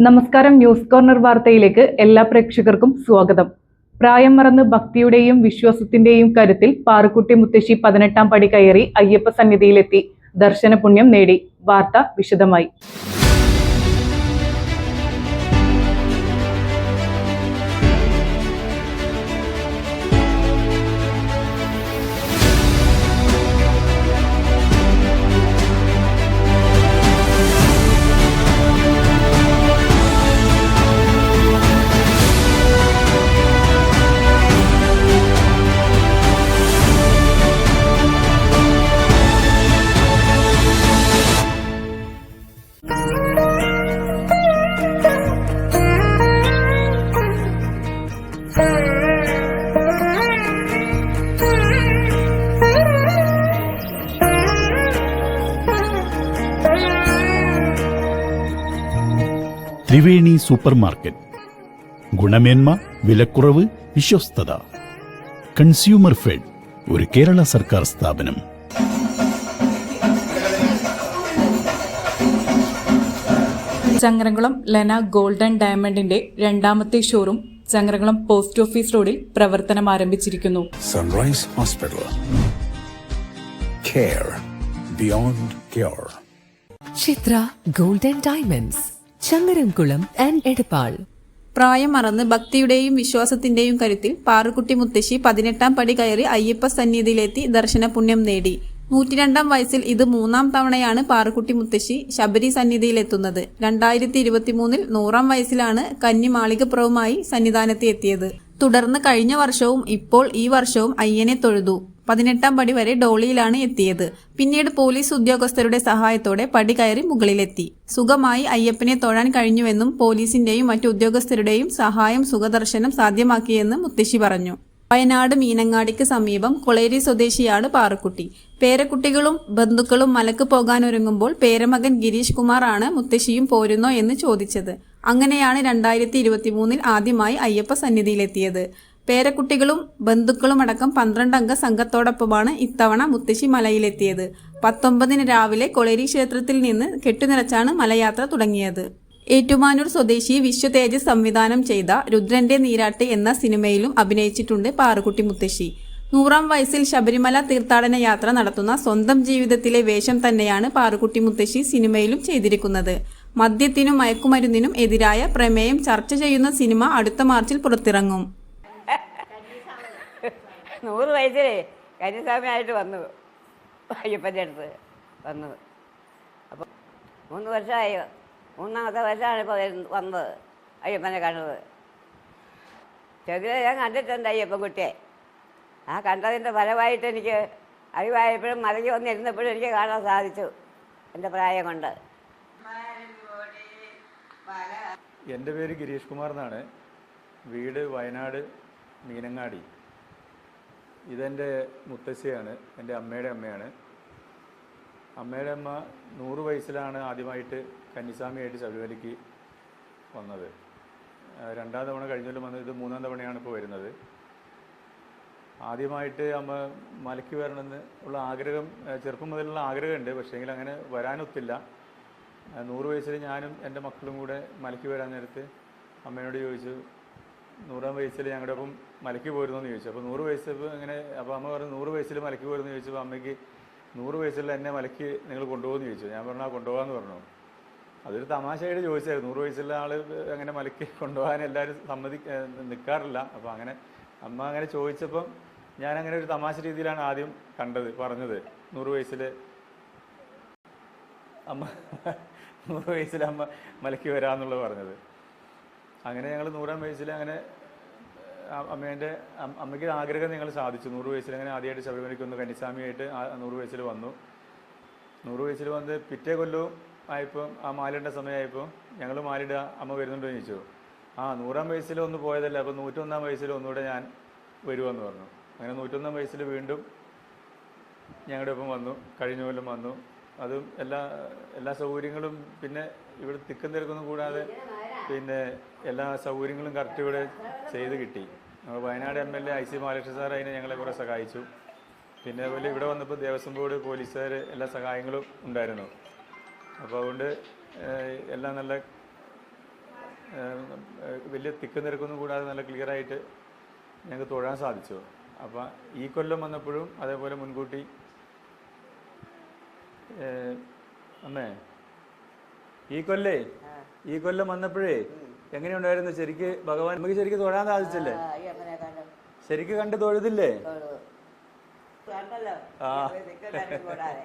നമസ്കാരം. News corner വാർത്തയിലേക്ക് എല്ലാ പ്രേക്ഷകർക്കും സ്വാഗതം. പ്രായം മറന്ന് ഭക്തിയുടെയും വിശ്വാസത്തിന്റെയും കരുത്തിൽ പാറുക്കുട്ടി മുത്തശ്ശി 18-ാം പടി കയറി അയ്യപ്പ സന്നിധിയിലെത്തി ദർശന പുണ്യം നേടി. വാർത്ത വിശദമായി. Triveni super market. ഗുണമേന്മ, വിലക്കുറവ്, വിശ്വസ്തത. കൺസ്യൂമർ ഫെഡ്, ഒരു കേരള സർക്കാർ സ്ഥാപനം. ചങ്ങരംകുളം ലെന ഗോൾഡൻ ഡയമണ്ടിന്റെ രണ്ടാമത്തെ ഷോറൂം ചങ്ങരംകുളം പോസ്റ്റ് ഓഫീസ് റോഡിൽ പ്രവർത്തനം ആരംഭിച്ചിരിക്കുന്നു. Sunrise hospital, care beyond care. Chithra golden diamonds, Changaramkulam and Edappal. പ്രായം മറന്ന് ഭക്തിയുടെയും വിശ്വാസത്തിന്റെയും കരുത്തിൽ പാറുക്കുട്ടി മുത്തശ്ശി 18-ാം പടി കയറി അയ്യപ്പ സന്നിധിയിലെത്തി ദർശന പുണ്യം നേടി. 102-ാം വയസ്സിൽ ഇത് 3-ാം തവണയാണ് പാറുക്കുട്ടി മുത്തശ്ശി ശബരി സന്നിധിയിലെത്തുന്നത്. 2023-ൽ 100-ാം വയസ്സിലാണ് കന്നി മാളികപ്പുറവുമായി സന്നിധാനത്ത് എത്തിയത്. തുടർന്ന് കഴിഞ്ഞ വർഷവും ഇപ്പോൾ ഈ വർഷവും അയ്യനെ തൊഴുതു. 18-ാം പടി വരെ ഡോളിയിലാണ് എത്തിയത്. പിന്നീട് പോലീസ് ഉദ്യോഗസ്ഥരുടെ സഹായത്തോടെ പടി കയറി മുകളിലെത്തി. സുഖമായി അയ്യപ്പനെ തൊഴാൻ കഴിഞ്ഞുവെന്നും പോലീസിന്റെയും മറ്റു ഉദ്യോഗസ്ഥരുടെയും സഹായം സുഖദർശനം സാധ്യമാക്കിയെന്ന് മുത്തശ്ശി പറഞ്ഞു. വയനാട് മീനങ്ങാടിക്ക് സമീപം കൊളേരി സ്വദേശിയാണ് പാറുക്കുട്ടി. പേരക്കുട്ടികളും ബന്ധുക്കളും മലക്ക് പോകാനൊരുങ്ങുമ്പോൾ പേരമകൻ ഗിരീഷ് കുമാർ ആണ് മുത്തശ്ശിയും പോരുന്നോ എന്ന് ചോദിച്ചത്. അങ്ങനെയാണ് 2023-ൽ ആദ്യമായി അയ്യപ്പ സന്നിധിയിലെത്തിയത്. പേരക്കുട്ടികളും ബന്ധുക്കളും അടക്കം 12 അംഗ സംഘത്തോടൊപ്പമാണ് ഇത്തവണ മുത്തശ്ശി മലയിലെത്തിയത്. 19-ന് രാവിലെ കൊളേരി ക്ഷേത്രത്തിൽ നിന്ന് കെട്ടുനിറച്ചാണ് മലയാത്ര തുടങ്ങിയത്. ഏറ്റുമാനൂർ സ്വദേശി വിശ്വതേജസ് സംവിധാനം ചെയ്ത രുദ്രന്റെ നീരാട്ട് എന്ന സിനിമയിലും അഭിനയിച്ചിട്ടുണ്ട് പാറുക്കുട്ടി മുത്തശ്ശി. 100-ാം വയസ്സിൽ ശബരിമല തീർത്ഥാടന യാത്ര നടത്തുന്ന സ്വന്തം ജീവിതത്തിലെ വേഷം തന്നെയാണ് പാറുക്കുട്ടി മുത്തശ്ശി സിനിമയിലും ചെയ്തിരിക്കുന്നത്. മദ്യത്തിനും മയക്കുമരുന്നിനും എതിരായ പ്രമേയം ചർച്ച ചെയ്യുന്ന സിനിമ അടുത്ത മാർച്ചിൽ പുറത്തിറങ്ങും. 100 വയസ്സിലേ കന്യാസ്വാമിയായിട്ട് വന്നു, അയ്യപ്പൻ്റെ അടുത്ത് വന്നു. അപ്പോൾ 3 വർഷമായി. 3-ാമത്തെ വർഷമാണ് ഇപ്പോൾ വന്നത് അയ്യപ്പനെ കണ്ടത്. ചെറുതിലെ ഞാൻ കണ്ടിട്ടുണ്ട് അയ്യപ്പൻകുട്ടിയെ. ആ കണ്ടതിൻ്റെ ഫലമായിട്ട് എനിക്ക് അറിവായപ്പോഴും മലയ്ക്ക് വന്നിരുന്നപ്പോഴും എനിക്ക് കാണാൻ സാധിച്ചു, എൻ്റെ പ്രായം കൊണ്ട്. എൻ്റെ പേര് ഗിരീഷ് കുമാർ എന്നാണ്. വീട് വയനാട് മീനങ്ങാടി. ഇതെൻ്റെ മുത്തശ്ശിയാണ്, എൻ്റെ അമ്മയുടെ അമ്മയാണ്. അമ്മയുടെ അമ്മ 100 വയസ്സിലാണ് ആദ്യമായിട്ട് കന്നിസ്വാമിയായിട്ട് ശബരിമലയ്ക്ക് വന്നത്. 2-ാം തവണ കഴിഞ്ഞാലും വന്നത്, ഇത് 3-ാം തവണയാണ് ഇപ്പോൾ വരുന്നത്. ആദ്യമായിട്ട് അമ്മ മലയ്ക്ക് വരണമെന്ന് ഉള്ള ആഗ്രഹം ചെറുപ്പം മുതലുള്ള ആഗ്രഹമുണ്ട്, പക്ഷേങ്കിൽ അങ്ങനെ വരാനൊത്തില്ല. 100 വയസ്സിൽ ഞാനും എൻ്റെ മക്കളും കൂടെ മലയ്ക്ക് വരാൻ നേരത്ത് അമ്മയോട് ചോദിച്ചു, 100-ാം വയസ്സിൽ ഞങ്ങളുടെ ഒപ്പം മലയ്ക്ക് പോരുന്നതെന്ന് ചോദിച്ചു. അപ്പോൾ 100 വയസ്സ് ഇങ്ങനെ, അപ്പോൾ അമ്മ പറഞ്ഞു 100 വയസ്സിൽ മലയ്ക്ക് പോരുമെന്ന് ചോദിച്ചപ്പോൾ അമ്മയ്ക്ക് 100 വയസ്സിൽ എന്നെ മലയ്ക്ക് നിങ്ങൾ കൊണ്ടുപോകുമെന്ന് ചോദിച്ചു. ഞാൻ പറഞ്ഞു, ആ കൊണ്ടുപോകാമെന്ന് പറഞ്ഞു. അതൊരു തമാശയായിട്ട് ചോദിച്ചായിരുന്നു. 100 വയസ്സുള്ള ആൾ അങ്ങനെ മലയ്ക്ക് കൊണ്ടുപോകാൻ എല്ലാവരും നിൽക്കാറില്ല. അപ്പോൾ അങ്ങനെ അമ്മ അങ്ങനെ ചോദിച്ചപ്പം ഞാനങ്ങനെ ഒരു തമാശ രീതിയിലാണ് ആദ്യം പറഞ്ഞത്. 100 വയസ്സിൽ അമ്മ 100 വയസ്സിൽ അമ്മ മലയ്ക്ക് വരാമെന്നുള്ളത് പറഞ്ഞത്. അങ്ങനെ ഞങ്ങൾ 100-ാം വയസ്സിൽ അങ്ങനെ അമ്മയ്ക്ക് ആഗ്രഹം ഞങ്ങൾ സാധിച്ചു. 100 വയസ്സിൽ അങ്ങനെ ആദ്യമായിട്ട് ശബരിമലയ്ക്ക് വന്നു, കന്നിസ്വാമിയായിട്ട് 100 വയസ്സിൽ വന്നു. 100 വയസ്സിൽ വന്ന് പിറ്റേ കൊല്ലവും ആയപ്പോൾ, ആ മാലിടേണ്ട സമയമായപ്പോൾ ഞങ്ങൾ മാലിടുക അമ്മ വരുന്നുണ്ടോ എന്ന് ചോദിച്ചു. 100-ാം വയസ്സിൽ ഒന്ന് പോയതല്ല, അപ്പോൾ 101-ാം വയസ്സിൽ ഒന്നുകൂടെ ഞാൻ വരുമെന്ന് പറഞ്ഞു. അങ്ങനെ 101-ാം വയസ്സിൽ വീണ്ടും ഞങ്ങളുടെ ഒപ്പം വന്നു. കഴിഞ്ഞ കൊല്ലം വന്നു. അതും എല്ലാ സൗകര്യങ്ങളും, പിന്നെ ഇവിടെ തിക്കും തിരക്കൊന്നും കൂടാതെ പിന്നെ എല്ലാ സൗകര്യങ്ങളും കറക്റ്റ് ഇവിടെ ചെയ്ത് കിട്ടി. Wayanad MLA IC Balakrishnan sir അതിനെ ഞങ്ങളെ കുറേ സഹായിച്ചു. പിന്നെ അതുപോലെ ഇവിടെ വന്നപ്പോൾ ദേവസ്വം ബോർഡ്, പോലീസുകാർ എല്ലാ സഹായങ്ങളും ഉണ്ടായിരുന്നു. അപ്പോൾ അതുകൊണ്ട് എല്ലാം നല്ല വലിയ തിക്ക് നിരക്കൊന്നും കൂടാതെ നല്ല ക്ലിയറായിട്ട് ഞങ്ങൾക്ക് തൊഴാൻ സാധിച്ചു. അപ്പം ഈ കൊല്ലം വന്നപ്പോഴും അതേപോലെ മുൻകൂട്ടി അമ്മേ ഈ കൊല്ലം വന്നപ്പോഴേ എങ്ങനെയുണ്ടായിരുന്നു? ശരിക്ക് ഭഗവാൻ നമുക്ക് ശരിക്ക് തൊഴാൻ സാധിച്ചില്ലേ? അയ്യപ്പനെ കണ്ടു, ശരിക്ക് കണ്ട് തൊഴുതില്ലേ? കണ്ടല്ലോ, ആ കൂടാതെ